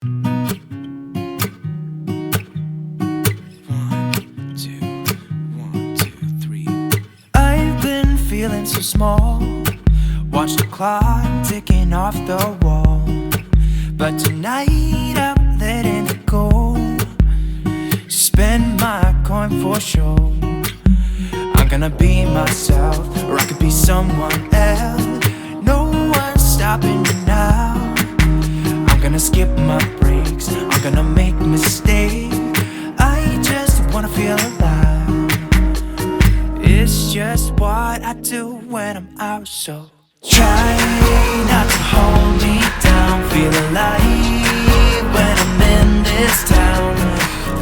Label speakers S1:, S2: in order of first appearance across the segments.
S1: I've been feeling so small. Watch the clock ticking off the wall. But tonight I'm letting it go. Spend my coin for sure. I'm gonna be myself, or I could be someone else. No one's stopping me now. I'm gonna skip my breaks, I'm gonna make mistakes. I just wanna feel alive. It's just what I do when I'm out, so try not to hold me down. Feel alive when I'm in this town.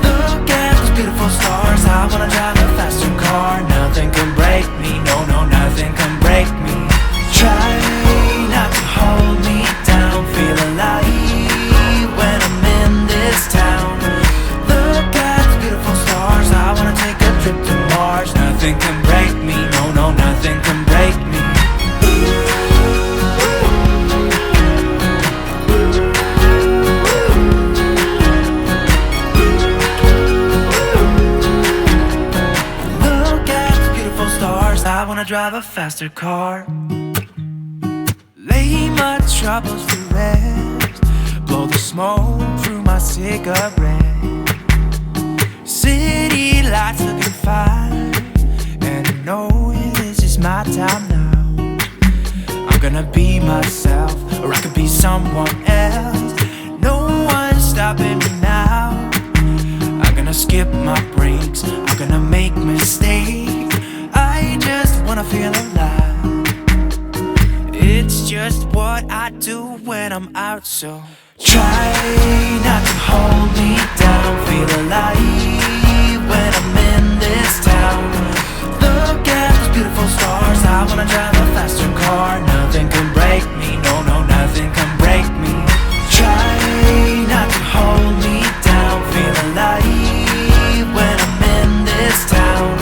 S1: Look at those beautiful stars. I wanna drive a faster car. Nothing can break me, no, no, nothing can break me. Try not to hold me down. Feel alive when I'm in this town. Look at those beautiful stars. I wanna take a trip to Mars. Nothing can break me, no, no, nothing can break me. I wanna drive a faster car. Lay my troubles to rest. Blow the smoke through my cigarette. City lights looking fine, and I know this is my time now. I'm gonna be myself, or I could be someone else. No one's stopping me now. I'm gonna skip my breaks, I'm gonna make mistakes. I just wanna feel alive. It's just what I do when I'm out, so try not to hold me down. Feel alive when I'm in this town. Look at those beautiful stars. I wanna drive a faster car. Nothing can break me, no, no, nothing can break me. Try not to hold me down. Feel alive when I'm in this town.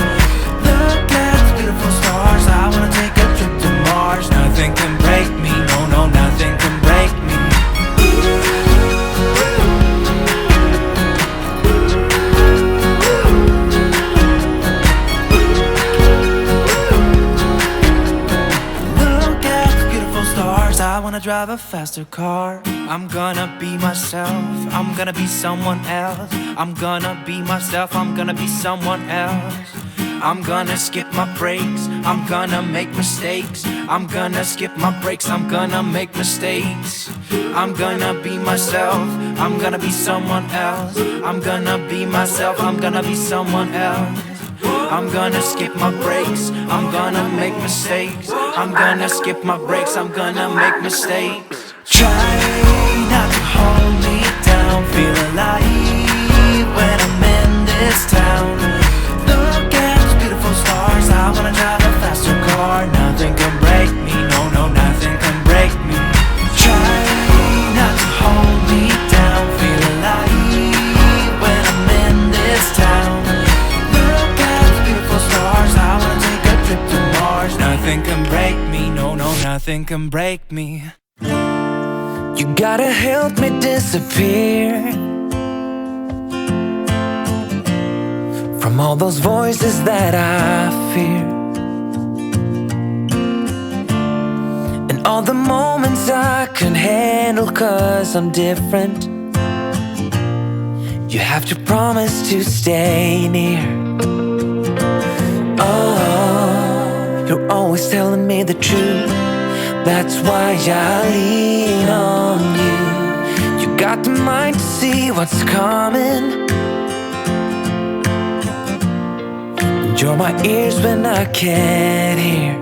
S1: I wanna take a trip to Mars. Nothing can break me, no, no, nothing can break me. Look at the beautiful stars. I wanna drive a faster car. I'm gonna be myself, I'm gonna be someone else. I'm gonna be myself, I'm gonna be someone else. I'm gonna skip my breaks, I'm gonna make mistakes. I'm gonna skip my breaks, I'm gonna make mistakes. I'm gonna be myself, I'm gonna be someone else. I'm gonna be myself, I'm gonna be someone else. I'm gonna skip my breaks, I'm gonna make mistakes. I'm gonna skip my breaks, I'm gonna make mistakes. Try not to hold me down. Feel alive when I'm in this town. Look at those beautiful stars. I wanna drive a faster car. Nothing can break me, no, no, nothing can break me. Try not to hold me down. Feel alive when I'm in this town. Look at those beautiful stars. I wanna take a trip to Mars. Nothing can break me, no, no, nothing can break me. You gotta help me disappear from all those voices that I fear, and all the moments I couldn't handle 'cause I'm different. You have to promise to stay near. Oh, you're always telling me the truth. That's why I lean on you. You got the mind to see what's coming. You're my ears when I can't hear.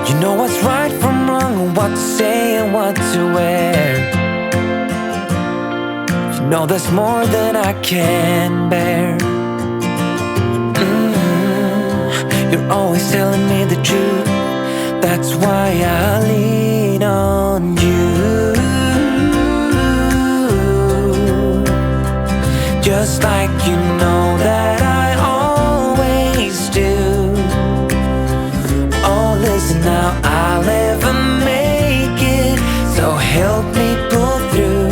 S1: You know what's right from wrong, what to say and what to wear. You know there's more than I can bear. You're always telling me the truth. That's why I lean on you. Just like you know that I always do. Oh, listen now, I'll never make it, so help help me pull through.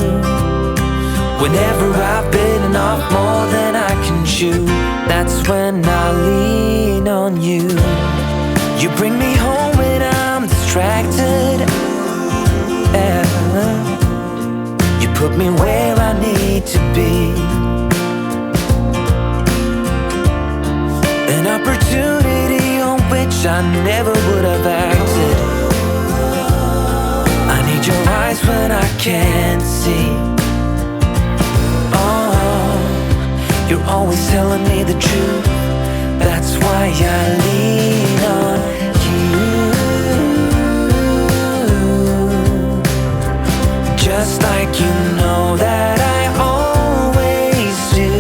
S1: Whenever I've bitten off more than I can chew, that's when I lean on you. You bring me home when I'm distracted, yeah. You put me where I need to be. An opportunity on which I never would have acted. I need your eyes when I can't see. Oh, you're always telling me the truth. That's why I lean on you. Just like you know that I always do.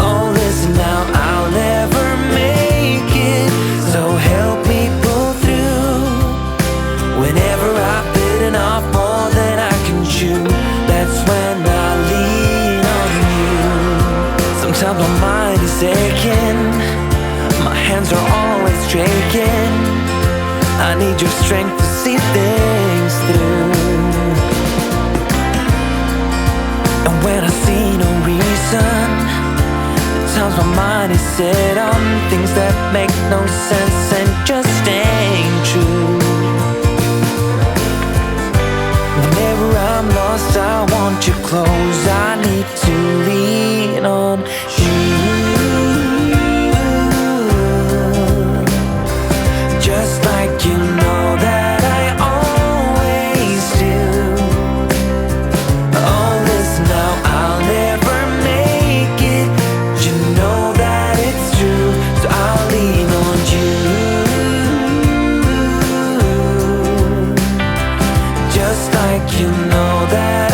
S1: Oh, listen now, I'll never make it, so help me pull through. Whenever I've bitten off more than I can chew, that's when I lean on you. Sometimes my mind is aching, my hands are always shaking. I need your strength to see things through. And when I see no reason, at times my mind is set on things that make no sense and just ain't true. Whenever I'm lost, I want you close. I need to lean on you. Just like you know that I always do. Oh, listen now, I'll never make it. You know that it's true, so I'll lean on you. Just like you know that